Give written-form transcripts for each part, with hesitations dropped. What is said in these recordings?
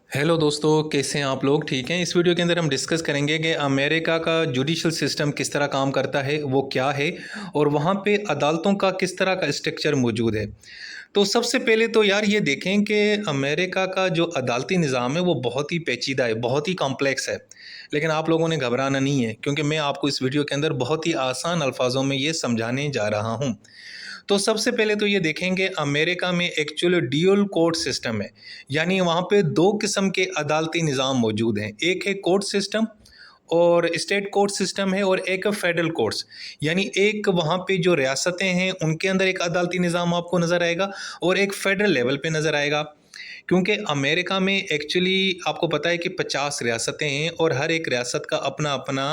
Hello दोस्तों, कैसे हैं आप लोग? ठीक हैं। इस वीडियो के अंदर हम डिस्कस करेंगे कि अमेरिका का जुडिशल सिस्टम किस तरह काम करता है, वो क्या है और वहाँ पे अदालतों का किस तरह का स्ट्रक्चर मौजूद है। तो सबसे पहले तो यार ये देखें कि अमेरिका का जो अदालती निज़ाम है वो बहुत ही पेचीदा है, बहुत ही कॉम्प्लेक्स है। लेकिन आप लोगों ने घबराना नहीं है, क्योंकि मैं आपको इस वीडियो के अंदर बहुत ही आसान अल्फाजों में ये समझाने जा रहा हूँ। तो सबसे पहले तो ये देखेंगे अमेरिका में एक्चुअली ड्यूअल कोर्ट सिस्टम है। यानी वहाँ पे दो किस्म के अदालती निज़ाम मौजूद हैं। एक है कोर्ट सिस्टम और स्टेट कोर्ट सिस्टम है, और एक है फेडरल कोर्ट्स। यानी एक वहाँ पे जो रियासतें हैं उनके अंदर एक अदालती निज़ाम आपको नज़र आएगा और एक फेडरल लेवल पे नज़र आएगा। क्योंकि अमेरिका में एक्चुअली आपको पता है कि 50 रियासतें हैं और हर एक रियासत का अपना अपना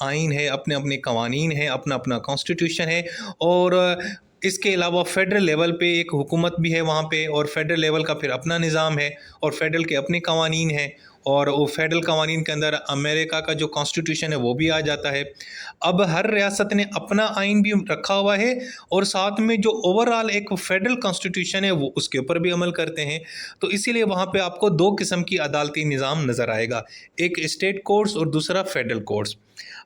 आइन है, अपने अपने कवानीन हैं, अपना अपना कॉन्स्टिट्यूशन है। और इसके अलावा फेडरल लेवल पे एक हुकूमत भी है वहाँ पे, और फेडरल लेवल का फिर अपना निज़ाम है और फेडरल के अपने कवानीन हैं। और वो फेडरल कवानीन के अंदर अमेरिका का जो कॉन्स्टिट्यूशन है वो भी आ जाता है। अब हर रियासत ने अपना आइन भी रखा हुआ है और साथ में जो ओवरऑल एक फेडरल कॉन्स्टिट्यूशन है वो उसके ऊपर भी अमल करते हैं। तो इसीलिए वहाँ पे आपको दो किस्म की अदालती निज़ाम नज़र आएगा, एक स्टेट कोर्ट्स और दूसरा फेडरल कोर्ट्स।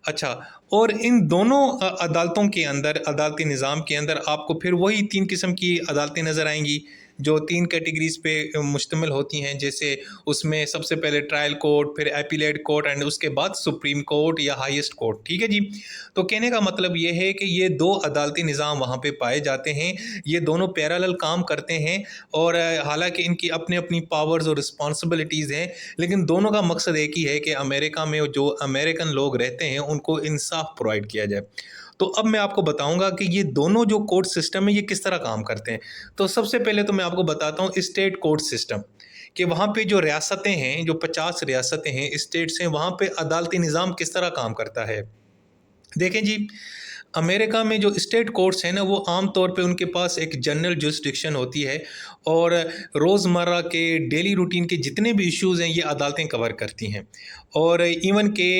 अच्छा, और इन दोनों अदालतों के अंदर, अदालती निज़ाम के अंदर आपको फिर वही तीन किस्म की अदालतें नज़र आएंगी जो तीन कैटेगरीज पे मुश्तमिल होती हैं। जैसे उसमें सबसे पहले ट्रायल कोर्ट, फिर एपीलेट कोर्ट एंड उसके बाद सुप्रीम कोर्ट या हाईएस्ट कोर्ट। ठीक है जी। तो कहने का मतलब ये है कि ये दो अदालती निज़ाम वहाँ पे पाए जाते हैं। ये दोनों पैरेलल काम करते हैं और हालांकि इनकी अपनी अपनी पावर्स और रिस्पॉन्सिबिलिटीज़ हैं, लेकिन दोनों का मकसद एक ही है कि अमेरिका में जो अमेरिकन लोग रहते हैं उनको इंसाफ प्रोवाइड किया जाए। तो अब मैं आपको बताऊंगा कि ये दोनों जो कोर्ट सिस्टम है ये किस तरह काम करते हैं। तो सबसे पहले तो मैं आपको बताता हूँ स्टेट कोर्ट सिस्टम, कि वहाँ पे जो रियासतें हैं, जो 50 रियासतें हैं, स्टेट्स हैं, वहाँ पे अदालती निज़ाम किस तरह काम करता है। देखें जी, अमेरिका में जो स्टेट कोर्ट्स हैं ना, वो आम तौर पे उनके पास एक जनरल जुरिस्डिक्शन होती है और रोज़मर्रा के डेली रूटीन के जितने भी इश्यूज़ हैं ये अदालतें कवर करती हैं। और इवन के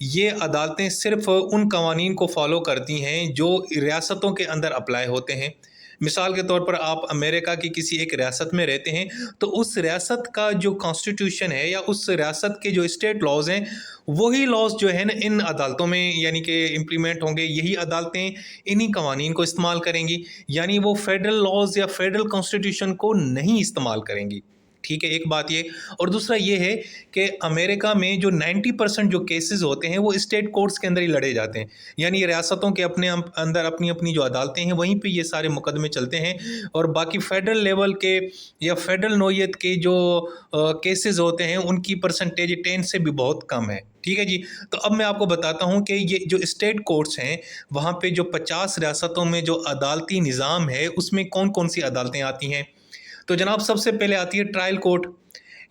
ये अदालतें सिर्फ़ उन कवानीन को फॉलो करती हैं जो रियासतों के अंदर अप्लाई होते हैं। मिसाल के तौर पर आप अमेरिका की किसी एक रियासत में रहते हैं, तो उस रियासत का जो कॉन्स्टिट्यूशन है या उस रियासत के जो स्टेट लॉज हैं, वही लॉज जो है ना इन अदालतों में यानी कि इम्प्लीमेंट होंगे। यही अदालतें इन्हीं कवानीन को इस्तेमाल करेंगी, यानी वो फेडरल लॉज या फेडरल कॉन्स्टिट्यूशन को नहीं इस्तेमाल करेंगी। ठीक है, एक बात ये। और दूसरा ये है कि अमेरिका में जो 90% जो केसेस होते हैं वो स्टेट कोर्ट्स के अंदर ही लड़े जाते हैं। यानी रियासतों के अपने अंदर अपनी अपनी जो अदालतें हैं वहीं पे ये सारे मुकदमे चलते हैं, और बाकी फेडरल लेवल के या फेडरल नौयत के जो केसेस होते हैं उनकी परसेंटेज 10 से भी बहुत कम है। ठीक है जी। तो अब मैं आपको बताता हूँ कि ये जो स्टेट कोर्ट्स हैं, वहाँ पे जो 50 रियासतों में जो अदालती निज़ाम है उसमें कौन कौन सी अदालतें आती हैं। तो जनाब सबसे पहले आती है ट्रायल कोर्ट।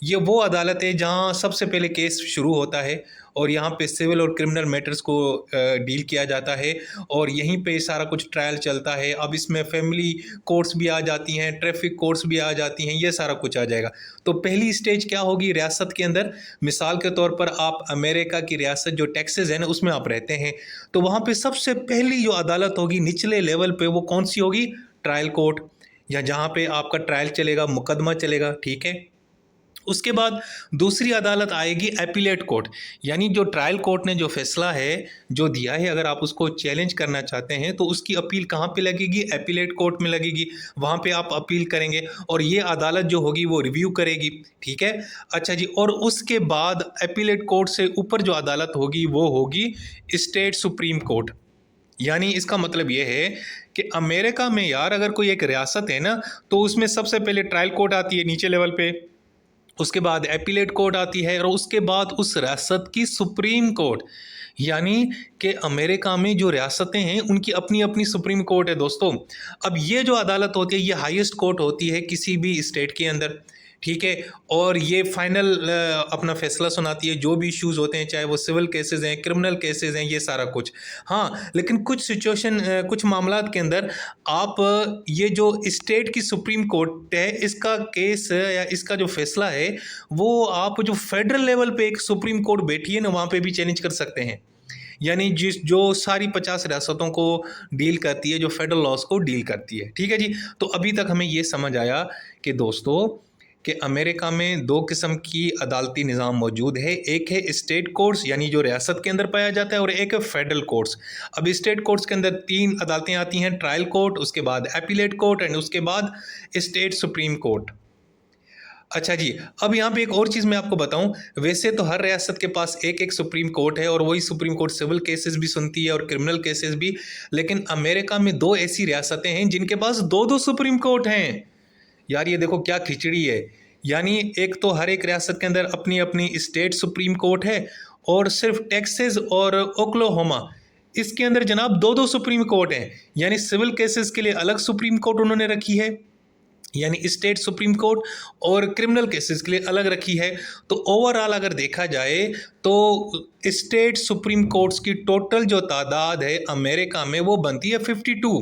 ये वो अदालत है जहाँ सबसे पहले केस शुरू होता है और यहाँ पे सिविल और क्रिमिनल मैटर्स को डील किया जाता है और यहीं पे सारा कुछ ट्रायल चलता है। अब इसमें फैमिली कोर्ट्स भी आ जाती हैं, ट्रैफिक कोर्ट्स भी आ जाती हैं, ये सारा कुछ आ जाएगा। तो पहली स्टेज क्या होगी रियासत के अंदर? मिसाल के तौर पर आप अमेरिका की रियासत जो टेक्सास है ना उसमें आप रहते हैं, तो वहाँ पे सबसे पहली जो अदालत होगी निचले लेवल पे वो कौन सी होगी? ट्रायल कोर्ट, या जहाँ पे आपका ट्रायल चलेगा, मुकदमा चलेगा। ठीक है। उसके बाद दूसरी अदालत आएगी एपीलेट कोर्ट। यानी जो ट्रायल कोर्ट ने जो फैसला है जो दिया है, अगर आप उसको चैलेंज करना चाहते हैं तो उसकी अपील कहाँ पे लगेगी? एपीलेट कोर्ट में लगेगी। वहाँ पे आप अपील करेंगे और ये अदालत जो होगी वो रिव्यू करेगी। ठीक है। अच्छा जी, और उसके बाद एपीलेट कोर्ट से ऊपर जो अदालत होगी वो होगी स्टेट सुप्रीम कोर्ट। यानी इसका मतलब ये है कि अमेरिका में यार अगर कोई एक रियासत है ना, तो उसमें सबसे पहले ट्रायल कोर्ट आती है नीचे लेवल पे, उसके बाद एपीलेट कोर्ट आती है और उसके बाद उस रियासत की सुप्रीम कोर्ट। यानी कि अमेरिका में जो रियासतें हैं उनकी अपनी अपनी सुप्रीम कोर्ट है दोस्तों। अब ये जो अदालत होती है ये हाईएस्ट कोर्ट होती है किसी भी स्टेट के अंदर। ठीक है। और ये फाइनल अपना फैसला सुनाती है जो भी इश्यूज़ होते हैं, चाहे वो सिविल केसेस हैं, क्रिमिनल केसेस हैं, ये सारा कुछ। हाँ, लेकिन कुछ सिचुएशन, कुछ मामलात के अंदर आप ये जो स्टेट की सुप्रीम कोर्ट है इसका केस या इसका जो फैसला है वो आप जो फेडरल लेवल पे एक सुप्रीम कोर्ट बैठी है ना वहाँ पे भी चैलेंज कर सकते हैं। यानी जिस जो सारी 50 रियासतों को डील करती है, जो फेडरल लॉज को डील करती है। ठीक है जी। तो अभी तक हमें ये समझ आया कि दोस्तों कि अमेरिका में दो किस्म की अदालती निज़ाम मौजूद है। एक है स्टेट कोर्ट्स यानी जो रियासत के अंदर पाया जाता है, और एक है फेडरल कोर्ट्स। अब स्टेट कोर्ट्स के अंदर तीन अदालतें आती हैं, ट्रायल कोर्ट, उसके बाद एपीलेट कोर्ट एंड उसके बाद स्टेट सुप्रीम कोर्ट। अच्छा जी, अब यहाँ पे एक और चीज़ मैं आपको बताऊं, वैसे तो हर रियासत के पास एक एक सुप्रीम कोर्ट है और वही सुप्रीम कोर्ट सिविल केसेस भी सुनती है और क्रिमिनल केसेस भी, लेकिन अमेरिका में दो ऐसी रियासतें हैं जिनके पास दो दो सुप्रीम कोर्ट हैं। यार ये देखो क्या खिचड़ी है। यानी एक तो हर एक रियासत के अंदर अपनी अपनी स्टेट सुप्रीम कोर्ट है, और सिर्फ टेक्सास और ओक्लाहोमा इसके अंदर जनाब दो दो सुप्रीम कोर्ट हैं। यानी सिविल केसेस के लिए अलग सुप्रीम कोर्ट उन्होंने रखी है, यानी स्टेट सुप्रीम कोर्ट, और क्रिमिनल केसेस के लिए अलग रखी है। तो ओवरऑल अगर देखा जाए तो स्टेट सुप्रीम कोर्ट्स की टोटल जो तादाद है अमेरिका में वो बनती है 52।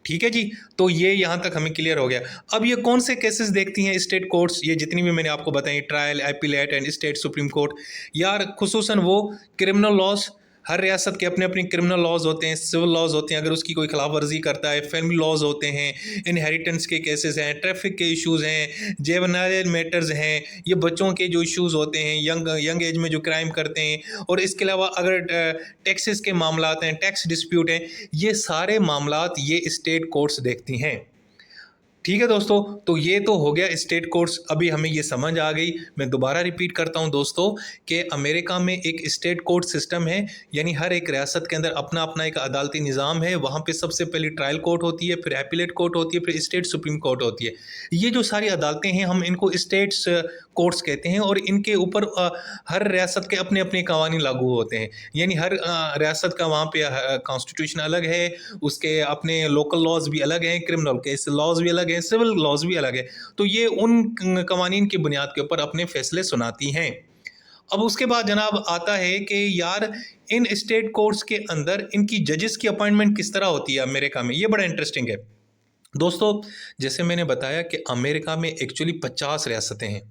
ठीक है जी, तो ये यहाँ तक हमें क्लियर हो गया। अब ये कौन से केसेस देखती हैं स्टेट कोर्ट्स, ये जितनी भी मैंने आपको बताई, trial, appellate and state supreme court, यार खुसूसन वो क्रिमिनल लॉज, हर रियासत के अपने अपने क्रिमिनल लॉज होते हैं, सिविल लॉज होते हैं अगर उसकी कोई खिलाफ वर्जी करता है, फैमिली लॉज होते हैं, इनहेरिटेंस के केसेस हैं, ट्रैफिक के इश्यूज़ हैं, जेवनाइल मैटर्स हैं, ये बच्चों के जो इश्यूज़ होते हैं, यंग एज में जो क्राइम करते हैं, और इसके अलावा अगर टैक्सेस के मामलात हैं, टैक्स डिस्प्यूट हैं, ये सारे मामलात ये स्टेट कोर्ट्स देखती हैं। ठीक है दोस्तों, तो ये तो हो गया स्टेट कोर्ट्स। अभी हमें ये समझ आ गई। मैं दोबारा रिपीट करता हूँ दोस्तों कि अमेरिका में एक स्टेट कोर्ट सिस्टम है, यानी हर एक रियासत के अंदर अपना अपना एक अदालती निज़ाम है। वहाँ पे सबसे पहले ट्रायल कोर्ट होती है, फिर एपीलेट कोर्ट होती है, फिर स्टेट सुप्रीम कोर्ट होती है। ये जो सारी अदालतें हैं हम इनको स्टेट्स कोर्ट्स कहते हैं, और इनके ऊपर हर रियासत के अपने अपने कवानीन लागू होते हैं। यानी हर रियासत का वहाँ पे कॉन्स्टिट्यूशन अलग है, उसके अपने लोकल लॉज भी अलग हैं, क्रिमिनल केस लॉज भी अलग हैं, सिविल लॉज भी अलग है। तो ये उन कवानीन की बुनियाद के ऊपर अपने फैसले सुनाती हैं। अब उसके बाद जनाब आता है कि यार इन स्टेट कोर्ट्स के अंदर इनकी जजेस की अपॉइंटमेंट किस तरह होती है अमेरिका में, ये बड़ा इंटरेस्टिंग है दोस्तों। जैसे मैंने बताया कि अमेरिका में एक्चुअली 50 रियासतें हैं,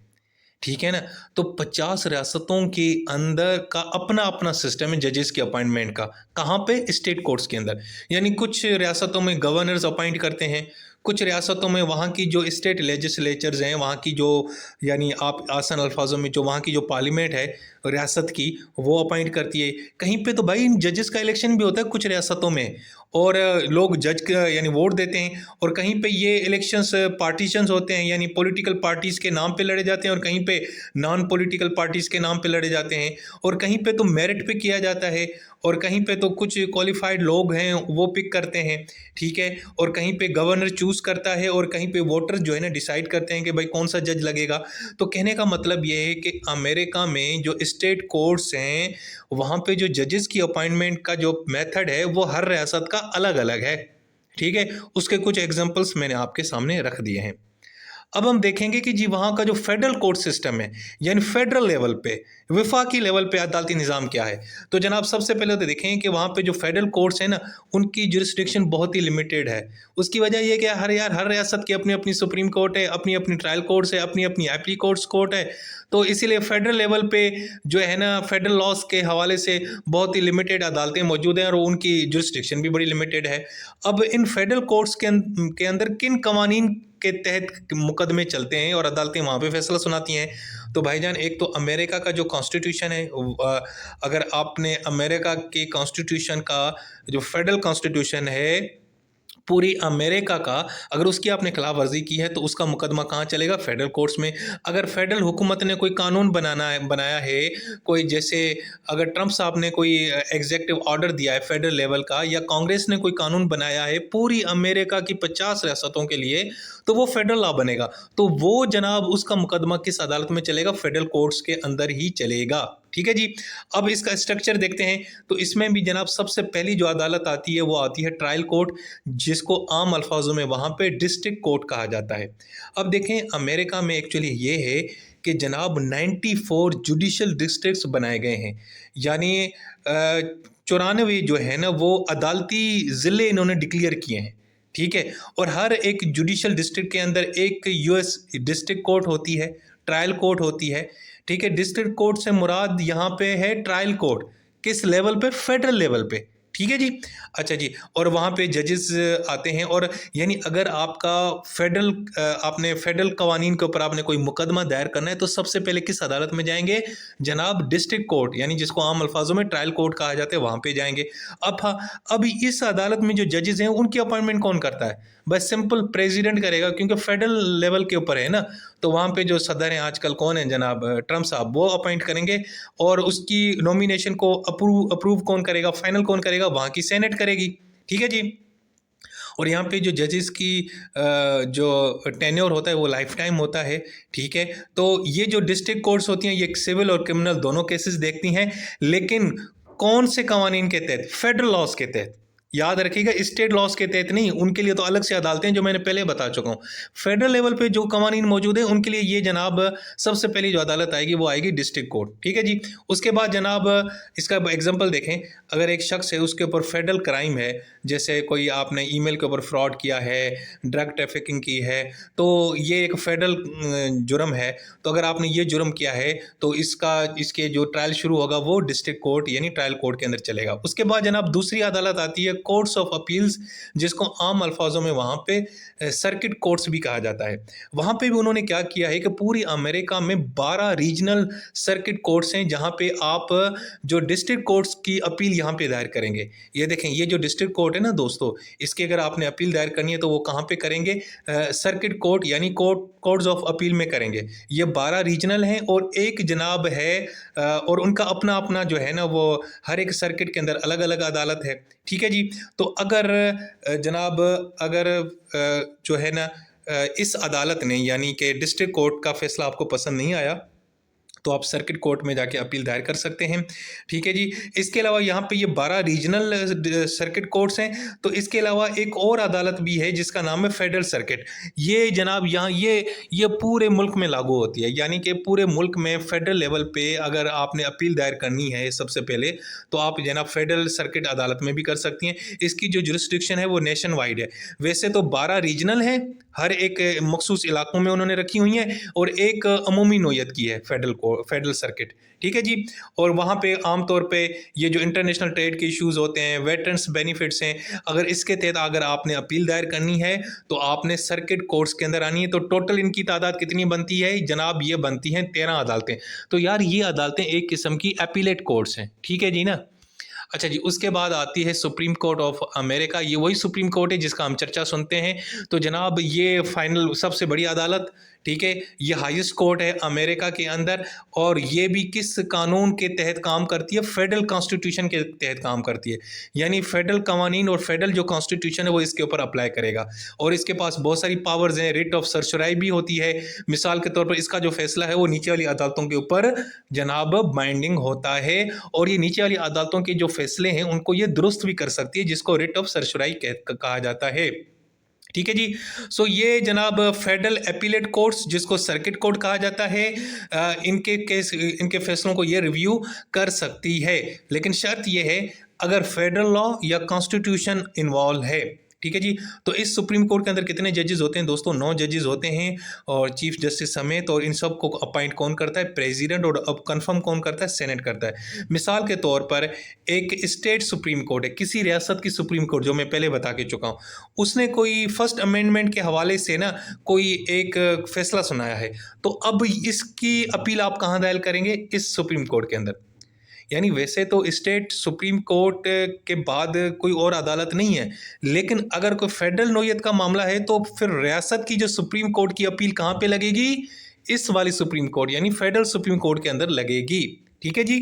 ठीक है ना। तो 50 रियासतों के अंदर का अपना अपना सिस्टम है जजेस की अपॉइंटमेंट का। कहाँ पे? स्टेट कोर्ट्स के अंदर। यानी कुछ रियासतों में गवर्नर्स अपॉइंट करते हैं, कुछ रियासतों में वहाँ की जो स्टेट लेजिस्लेचर्स हैं, वहाँ की जो, यानी आप आसान अल्फाजों में जो वहाँ की जो पार्लियामेंट है रियासत की, वो अपॉइंट करती है। कहीं पे तो भाई इन जजेस का इलेक्शन भी होता है कुछ रियासतों में, और लोग जज का यानी वोट देते हैं। और कहीं पे ये इलेक्शंस पार्टीशंस होते हैं, यानी पॉलिटिकल पार्टीज़ के नाम पे लड़े जाते हैं, और कहीं पे नॉन पॉलिटिकल पार्टीज़ के नाम पे लड़े जाते हैं, और कहीं पे तो मेरिट पे किया जाता है, और कहीं पे तो कुछ क्वालिफाइड लोग हैं वो पिक करते हैं, ठीक है। और कहीं पे गवर्नर चूज़ करता है, और कहीं पे वोटर्स जो है ना डिसाइड करते हैं कि भाई कौन सा जज लगेगा। तो कहने का मतलब ये है कि अमेरिका में जो स्टेट कोर्ट्स हैं वहाँ पे जो जजेस की अपॉइंटमेंट का जो मेथड है वो हर रियासत का अलग अलग है, ठीक है। उसके कुछ एग्जांपल्स मैंने आपके सामने रख दिए हैं। अब हम देखेंगे कि जी वहाँ का जो फेडरल कोर्ट सिस्टम है, यानी फेडरल लेवल पे, वफाकी लेवल पे अदालती निज़ाम क्या है। तो जनाब सबसे पहले तो देखें कि वहाँ पे जो फेडरल कोर्ट्स हैं ना, उनकी जुरिस्डिक्शन बहुत ही लिमिटेड है। उसकी वजह ये कि हर रियासत की अपनी अपनी सुप्रीम कोर्ट है, अपनी अपनी ट्रायल कोर्ट्स है, अपनी अपनी एपील कोर्ट है। तो इसीलिए फेडरल लेवल पे जो है ना फेडरल लॉज के हवाले से बहुत ही लिमिटेड अदालतें मौजूद हैं, और उनकी जुरिस्डिक्शन भी बड़ी लिमिटेड है। अब इन फेडरल कोर्ट्स के अंदर किन कवानीन के तहत मुकदमे चलते हैं और अदालतें वहाँ पे फैसला सुनाती हैं। तो भाईजान एक तो अमेरिका का जो कॉन्स्टिट्यूशन है, अगर आपने अमेरिका के कॉन्स्टिट्यूशन का जो फेडरल कॉन्स्टिट्यूशन है पूरी अमेरिका का, अगर उसकी आपने खिलाफ वर्जी की है तो उसका मुकदमा कहाँ चलेगा? फेडरल कोर्ट्स में। अगर फेडरल हुकूमत ने कोई कानून बनाया है, कोई जैसे अगर ट्रंप साहब ने कोई एग्जेक्टिव ऑर्डर दिया है फेडरल लेवल का, या कांग्रेस ने कोई कानून बनाया है पूरी अमेरिका की 50 रियासतों के लिए, तो वो फेडरल लॉ बनेगा। तो वो जनाब उसका मुकदमा किस अदालत में चलेगा? फेडरल कोर्ट्स के अंदर ही चलेगा, ठीक है जी। अब इसका स्ट्रक्चर देखते हैं। तो इसमें भी जनाब सबसे पहली जो अदालत आती है वो आती है ट्रायल कोर्ट, जिसको आम अल्फाजों में वहाँ पे डिस्ट्रिक्ट कोर्ट कहा जाता है। अब देखें अमेरिका में एक्चुअली ये है कि जनाब 94 जुडिशल डिस्ट्रिक्ट्स बनाए गए हैं, यानी 94 जो है ना वो अदालती ज़िले इन्होंने डिक्लेयर किए हैं, ठीक है। और हर एक जुडिशल डिस्ट्रिक्ट के अंदर एक यूएस डिस्ट्रिक्ट कोर्ट होती है, ट्रायल कोर्ट होती है, ठीक है। डिस्ट्रिक्ट कोर्ट से मुराद यहाँ पे है ट्रायल कोर्ट, किस लेवल पे? फेडरल लेवल पे, ठीक है जी। अच्छा जी, और वहाँ पे जजेस आते हैं, और यानी अगर आपका आपने फेडरल कवानीन के ऊपर आपने कोई मुकदमा दायर करना है तो सबसे पहले किस अदालत में जाएंगे जनाब? डिस्ट्रिक्ट कोर्ट, यानी जिसको आम अल्फाजों में ट्रायल कोर्ट कहा जाता है, वहाँ पे जाएंगे। अब हाँ, अब इस अदालत में जो जजेस हैं उनकी अपॉइंटमेंट कौन करता है? बस सिंपल प्रेसिडेंट करेगा, क्योंकि फेडरल लेवल के ऊपर है ना। तो वहाँ पे जो सदर हैं आजकल कौन है जनाब? ट्रम्प साहब, वो अपॉइंट करेंगे। और उसकी नॉमिनेशन को अप्रूव अप्रूव कौन करेगा, फाइनल कौन करेगा? वहाँ की सेनेट करेगी। ठीक है जी। और यहाँ पे जो जजेस की जो टेन्योर होता है वो लाइफ टाइम होता है। ठीक है, तो ये जो डिस्ट्रिक्ट कोर्ट्स होती हैं ये सिविल और क्रिमिनल दोनों केसेस देखती हैं, लेकिन कौन से कवानीन के तहत? फेडरल लॉज के तहत। याद रखिएगा, स्टेट लॉज के तहत नहीं, उनके लिए तो अलग से अदालतें हैं जो मैंने पहले बता चुका हूँ। फेडरल लेवल पे जो कवानीन मौजूद है उनके लिए ये जनाब सबसे पहली जो अदालत आएगी वो आएगी डिस्ट्रिक्ट कोर्ट। ठीक है जी। उसके बाद जनाब इसका एग्जांपल देखें, अगर एक शख्स है उसके ऊपर फेडरल क्राइम है, जैसे कोई आपने ईमेल के ऊपर फ्रॉड किया है, ड्रग ट्रैफिकिंग की है, तो ये एक फेडरल जुर्म है। तो अगर आपने ये जुर्म किया है तो इसके जो ट्रायल शुरू होगा वो डिस्ट्रिक्ट कोर्ट यानी ट्रायल कोर्ट के अंदर चलेगा। उसके बाद जनाब दूसरी अदालत आती है कोर्ट्स ऑफ अपील्स, जिसको आम अल्फाजों में वहाँ पे सर्किट कोर्ट्स भी कहा जाता है। वहाँ पे भी उन्होंने क्या किया है कि पूरी अमेरिका में 12 रीजनल सर्किट कोर्ट्स हैं जहाँ पे आप जो डिस्ट्रिक्ट कोर्ट्स की अपील यहाँ पे दायर करेंगे। ये देखें, ये जो डिस्ट्रिक्ट कोर्ट है ना दोस्तों, इसकी अगर आपने अपील दायर करनी है तो वो कहाँ पे करेंगे? सर्किट कोर्ट यानी कोर्ट्स ऑफ अपील में करेंगे। ये 12 रीजनल हैं और एक जनाब है और उनका अपना अपना जो है ना वो हर एक सर्किट के अंदर अलग अलग अदालत है। ठीक है जी। तो अगर जनाब अगर जो है ना इस अदालत ने यानी कि डिस्ट्रिक्ट कोर्ट का फैसला आपको पसंद नहीं आया तो आप सर्किट कोर्ट में जाके अपील दायर कर सकते हैं। ठीक है जी। इसके अलावा यहाँ पे ये 12 रीजनल सर्किट कोर्ट्स हैं, तो इसके अलावा एक और अदालत भी है जिसका नाम है फेडरल सर्किट। ये जनाब यहाँ ये पूरे मुल्क में लागू होती है, यानी कि पूरे मुल्क में फेडरल लेवल पे अगर आपने अपील दायर करनी है सबसे पहले तो आप जनाब फेडरल सर्किट अदालत में भी कर सकती हैं। इसकी जो जुरिस्डिक्शन है वो नेशन वाइड है। वैसे तो 12 रीजनल हैं, हर एक मखसूस इलाकों में उन्होंने रखी हुई हैं, और एक अमूमी नोयत की है फेडरल सर्किट। ठीक है जी। और वहाँ पे आमतौर पे ये जो इंटरनेशनल ट्रेड के इश्यूज़ होते हैं, वेटरन्स बेनिफिट्स हैं, अगर इसके तहत अगर आपने अपील दायर करनी है तो आपने सर्किट कोर्ट्स के अंदर आनी है। तो टोटल इनकी तादाद कितनी बनती है जनाब? ये बनती हैं 13 अदालतें। तो यार ये अदालतें एक किस्म की अपीलेट कोर्ट्स हैं। ठीक है जी ना। अच्छा जी, उसके बाद आती है सुप्रीम कोर्ट ऑफ अमेरिका। ये वही सुप्रीम कोर्ट है जिसका हम चर्चा सुनते हैं। तो जनाब ये फाइनल सबसे बड़ी अदालत, ठीक है, ये हाईएस्ट कोर्ट है अमेरिका के अंदर, और ये भी किस कानून के तहत काम करती है? फेडरल कॉन्स्टिट्यूशन के तहत काम करती है। यानी फेडरल कवानीन और फेडरल जो कॉन्स्टिट्यूशन है वो इसके ऊपर अप्लाई करेगा, और इसके पास बहुत सारी पावर्स हैं। रिट ऑफ सर्चराई भी होती है। मिसाल के तौर पर इसका जो फैसला है वो नीचे वाली अदालतों के ऊपर जनाब बाइंडिंग होता है, और ये नीचे वाली अदालतों के जो फैसले हैं उनको ये दुरुस्त भी कर सकती है, जिसको रिट ऑफ सर्चराई कहा जाता है। ठीक है जी। सो ये जनाब फेडरल अपीलेट कोर्ट्स जिसको सर्किट कोर्ट कहा जाता है, इनके फैसलों को ये रिव्यू कर सकती है, लेकिन शर्त ये है अगर फेडरल लॉ या कॉन्स्टिट्यूशन इन्वॉल्व है। ठीक है जी। तो इस सुप्रीम कोर्ट के अंदर कितने जजेस होते हैं दोस्तों? 9 जजेस होते हैं, और चीफ जस्टिस समेत। और इन सब को अपॉइंट कौन करता है? प्रेसिडेंट। और अब कंफर्म कौन करता है? सेनेट करता है। मिसाल के तौर पर एक स्टेट सुप्रीम कोर्ट है, किसी रियासत की सुप्रीम कोर्ट, जो मैं पहले बता के चुका हूँ, उसने कोई फर्स्ट अमेंडमेंट के हवाले से ना कोई एक फैसला सुनाया है, तो अब इसकी अपील आप कहाँ दायर करेंगे? इस सुप्रीम कोर्ट के अंदर। यानी वैसे तो स्टेट सुप्रीम कोर्ट के बाद कोई और अदालत नहीं है, लेकिन अगर कोई फेडरल नोयत का मामला है तो फिर रियासत की जो सुप्रीम कोर्ट की अपील कहाँ पे लगेगी? इस वाली सुप्रीम कोर्ट यानी फेडरल सुप्रीम कोर्ट के अंदर लगेगी। ठीक है जी।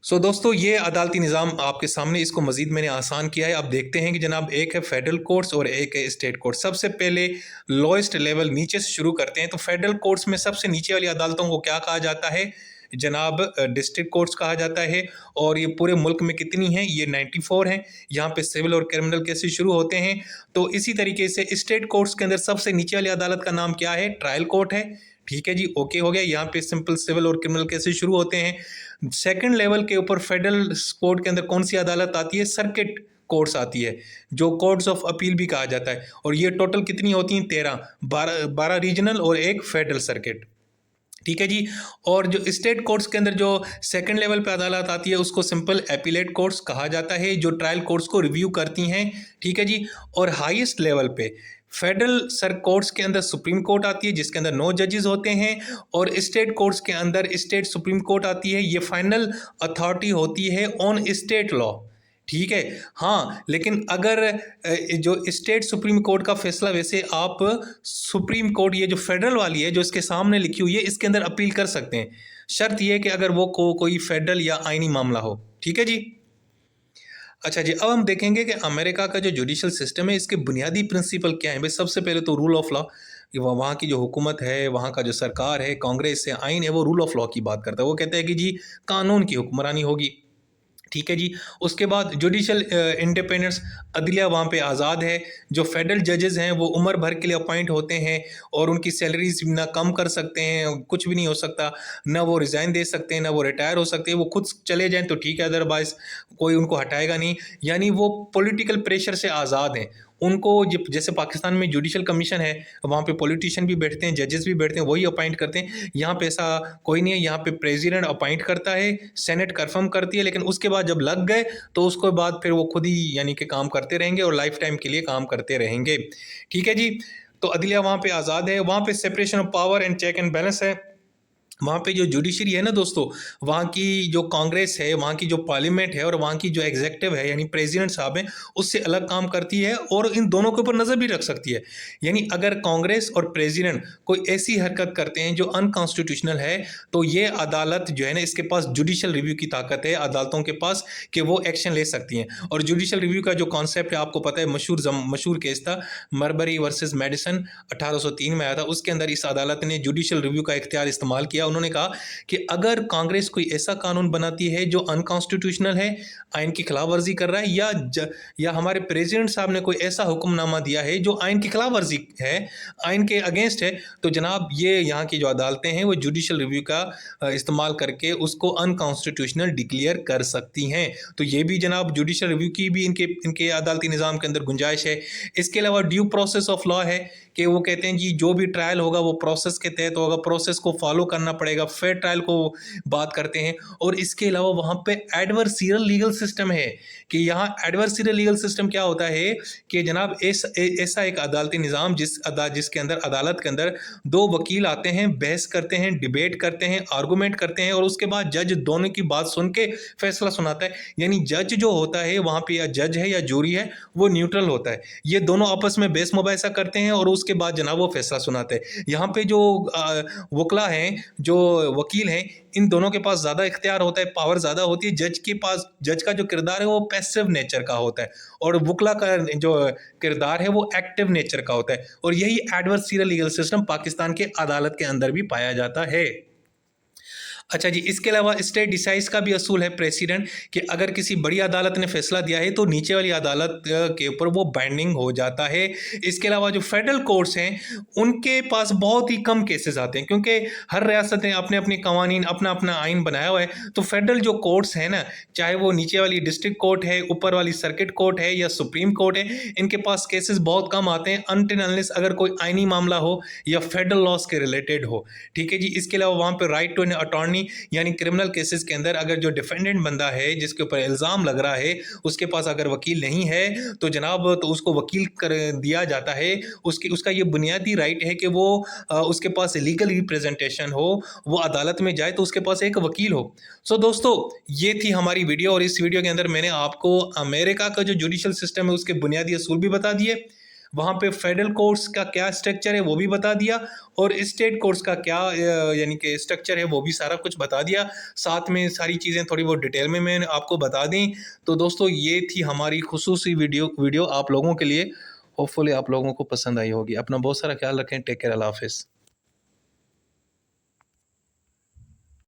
दोस्तों ये अदालती निज़ाम आपके सामने, इसको मज़ीद मैंने आसान किया है। अब देखते हैं कि जनाब एक है फेडरल कोर्ट्स और एक है स्टेट कोर्ट। सबसे पहले लोएस्ट लेवल नीचे से शुरू करते हैं। तो फेडरल कोर्ट्स में सबसे नीचे वाली अदालतों को क्या कहा जाता है जनाब? डिस्ट्रिक्ट कोर्ट्स कहा जाता है। और ये पूरे मुल्क में कितनी हैं? ये 94 हैं। यहाँ पे सिविल और क्रिमिनल केसेस शुरू होते हैं। तो इसी तरीके से स्टेट कोर्ट्स के अंदर सबसे नीचे वाली अदालत का नाम क्या है? ट्रायल कोर्ट है। ठीक है जी, ओके हो गया। यहाँ पे सिंपल सिविल और क्रिमिनल केसेस शुरू होते हैं। सेकंड लेवल के ऊपर फेडरल कोर्ट के अंदर कौन सी अदालत आती है? सर्किट कोर्ट्स आती है, जो कोर्ट्स ऑफ अपील भी कहा जाता है। और ये टोटल कितनी होती हैं? 13, 12 रीजनल और एक फेडरल सर्किट। ठीक है जी। और जो स्टेट कोर्ट्स के अंदर जो सेकंड लेवल पे अदालत आती है उसको सिंपल एपीलेट कोर्ट्स कहा जाता है, जो ट्रायल कोर्ट्स को रिव्यू करती हैं। ठीक है जी। और हाईएस्ट लेवल पे फेडरल सर कोर्ट्स के अंदर सुप्रीम कोर्ट आती है, जिसके अंदर 9 जजेस होते हैं। और स्टेट कोर्ट्स के अंदर स्टेट सुप्रीम कोर्ट आती है, ये फाइनल अथॉरिटी होती है ऑन स्टेट लॉ। ठीक है। हाँ, लेकिन अगर जो स्टेट सुप्रीम कोर्ट का फैसला, वैसे आप सुप्रीम कोर्ट ये जो फेडरल वाली है जो इसके सामने लिखी हुई है, इसके अंदर अपील कर सकते हैं। शर्त यह है कि अगर वो कोई फेडरल या आईनी मामला हो। ठीक है जी। अच्छा जी, अब हम देखेंगे कि अमेरिका का जो जुडिशल सिस्टम है इसके बुनियादी प्रिंसिपल क्या है। भाई सबसे पहले तो रूल ऑफ लॉ, वहाँ की जो हुकूमत है, वहाँ का जो सरकार है, कांग्रेस है, आइन है, वो रूल ऑफ लॉ की बात करता है। वो कहता है कि जी कानून की हुक्मरानी होगी। ठीक है जी। उसके बाद जुडिशल इंडिपेंडेंस, अदलिया वहाँ पे आज़ाद है। जो फेडरल जजेस हैं वो उम्र भर के लिए अपॉइंट होते हैं और उनकी सैलरीज ना कम कर सकते हैं, कुछ भी नहीं हो सकता, ना वो रिज़ाइन दे सकते हैं, ना वो रिटायर हो सकते हैं। वो खुद चले जाएं तो ठीक है, अदरवाइज कोई उनको हटाएगा नहीं। यानी वो पॉलिटिकल प्रेशर से आज़ाद हैं। उनको जैसे पाकिस्तान में जुडिशल कमीशन है, वहाँ पे पॉलिटिशियन भी बैठते हैं, जजेस भी बैठते हैं, वही अपॉइंट करते हैं। यहाँ पे ऐसा कोई नहीं है। यहाँ पे प्रेसिडेंट अपॉइंट करता है, सेनेट कंफर्म करती है, लेकिन उसके बाद जब लग गए तो उसके बाद फिर वो खुद ही यानी कि काम करते रहेंगे और लाइफ टाइम के लिए काम करते रहेंगे। ठीक है जी। तो अदलिया वहाँ पे आज़ाद है। वहाँ पे separation of power and check and balance है। वहाँ पे जो जुडिशरी है ना दोस्तों, वहाँ की जो कांग्रेस है, वहाँ की जो पार्लियामेंट है और वहाँ की जो एग्जेक्टिव है यानी प्रेसिडेंट साहब हैं, उससे अलग काम करती है और इन दोनों के ऊपर नज़र भी रख सकती है। यानी अगर कांग्रेस और प्रेसिडेंट कोई ऐसी हरकत करते हैं जो अनकॉन्स्टिट्यूशनल है, तो ये अदालत जो है ना, इसके पास जुडिशल रिव्यू की ताकत है अदालतों के पास कि वो एक्शन ले सकती हैं। और जुडिशल रिव्यू का जो कॉन्सेप्ट है आपको पता है, मशहूर केस था मरबरी वर्सेस मेडिसन, 1803 में आया था। उसके अंदर इस अदालत ने जुडिशल रिव्यू का इख्तियार इस्तेमाल किया। उन्होंने कहा कि अगर कांग्रेस कोई ऐसा कानून बनाती है जो अनकॉन्स्टिट्यूशनल है, आइन की खिलाफ वर्जी कर रहा है, या हमारे प्रेसिडेंट साहब ने कोई ऐसा हुक्मनामा दिया है जो आइन की खिलाफ वर्जी है, आइन के अगेंस्ट है, तो जनाब ये यहाँ की जो अदालतें हैं वो जुडिशल रिव्यू का इस्तेमाल करके उसको अनकॉन्स्टिट्यूशनल डिक्लेयर कर सकती हैं। तो ये भी जनाब जुडिशल रिव्यू की भी इनके अदालती निज़ाम के अंदर गुंजाइश है। इसके अलावा ड्यू प्रोसेस ऑफ लॉ है कि वो कहते हैं जी जो भी ट्रायल होगा वो प्रोसेस के तहत होगा, प्रोसेस को फॉलो करना पड़ेगा, फेयर ट्रायल को बात करते हैं। और इसके अलावा वहाँ पे एडवर्सियल लीगल सिस्टम है कि यहाँ एडवर्सियल लीगल सिस्टम क्या होता है कि जनाब ऐसा एक अदालती निज़ाम जिसके अंदर अदालत के अंदर दो वकील आते हैं, बहस करते हैं, डिबेट करते हैं, आर्गूमेंट करते हैं और उसके बाद जज दोनों की बात सुन के फैसला सुनाता है। यानी जज जो होता है वहाँ पे, या जज है या जूरी है, वो न्यूट्रल होता है। ये दोनों आपस में बहस मुबाहिसा करते हैं और उसके बाद जनाब वो फैसला सुनाते हैं। यहाँ पे जो वकला हैं, जो वकील हैं, इन दोनों के पास ज़्यादा इख्तियार होता है, पावर ज़्यादा होती है। जज के पास, जज का जो किरदार है वो पैसिव नेचर का होता है और वकला का जो किरदार है वो एक्टिव नेचर का होता है। और यही एडवर्सियल लीगल सिस्टम पाकिस्तान के अदालत के अंदर भी पाया जाता है। अच्छा जी, इसके अलावा स्टेट डिसाइज का भी असूल है प्रेसिडेंट कि अगर किसी बड़ी अदालत ने फैसला दिया है तो नीचे वाली अदालत के ऊपर वो बाइंडिंग हो जाता है। इसके अलावा जो फेडरल कोर्ट्स हैं उनके पास बहुत ही कम केसेस आते हैं, क्योंकि हर रियासत ने अपने अपने कवानीन, अपना अपना आइन बनाया हुआ है। तो फेडरल जो कोर्ट्स हैं ना, चाहे वो नीचे वाली डिस्ट्रिक्ट कोर्ट है, ऊपर वाली सर्किट कोर्ट है या सुप्रीम कोर्ट है, इनके पास केसेस बहुत कम आते हैं अनटिल अनलेस अगर कोई आइनी मामला हो या फेडरल लॉस के रिलेटेड हो। ठीक है जी। इसके अलावा वहाँ पर राइट टू एन अटॉर्नी, यानी क्रिमिनल केसेस के अंदर अगर जो डिफेंडेंट बंदा है जिसके ऊपर इल्ज़ाम लग रहा है उसके पास अगर वकील नहीं है तो जनाब तो उसको वकील कर दिया जाता है। उसका ये बुनियादी राइट है कि वो उसके पास लीगल रिप्रेजेंटेशन हो, वो अदालत में जाए तो उसके पास एक वकील हो। सो दोस्तों, ये थी हमारी वीडियो और इस वीडियो के अंदर मैंने आपको अमेरिका का जो जुडिशल सिस्टम है उसके बुनियादी असूल भी बता दिए, वहाँ पे फेडरल कोर्ट्स का क्या स्ट्रक्चर है वो भी बता दिया, और स्टेट कोर्ट्स का क्या यानी कि स्ट्रक्चर है वो भी सारा कुछ बता दिया। साथ में सारी चीज़ें थोड़ी बहुत डिटेल में मैंने आपको बता दी। तो दोस्तों, ये थी हमारी खुसूसी वीडियो आप लोगों के लिए। होपफुली आप लोगों को पसंद आई होगी। अपना बहुत सारा ख्याल रखें। Take care. अल्लाह हाफिज़।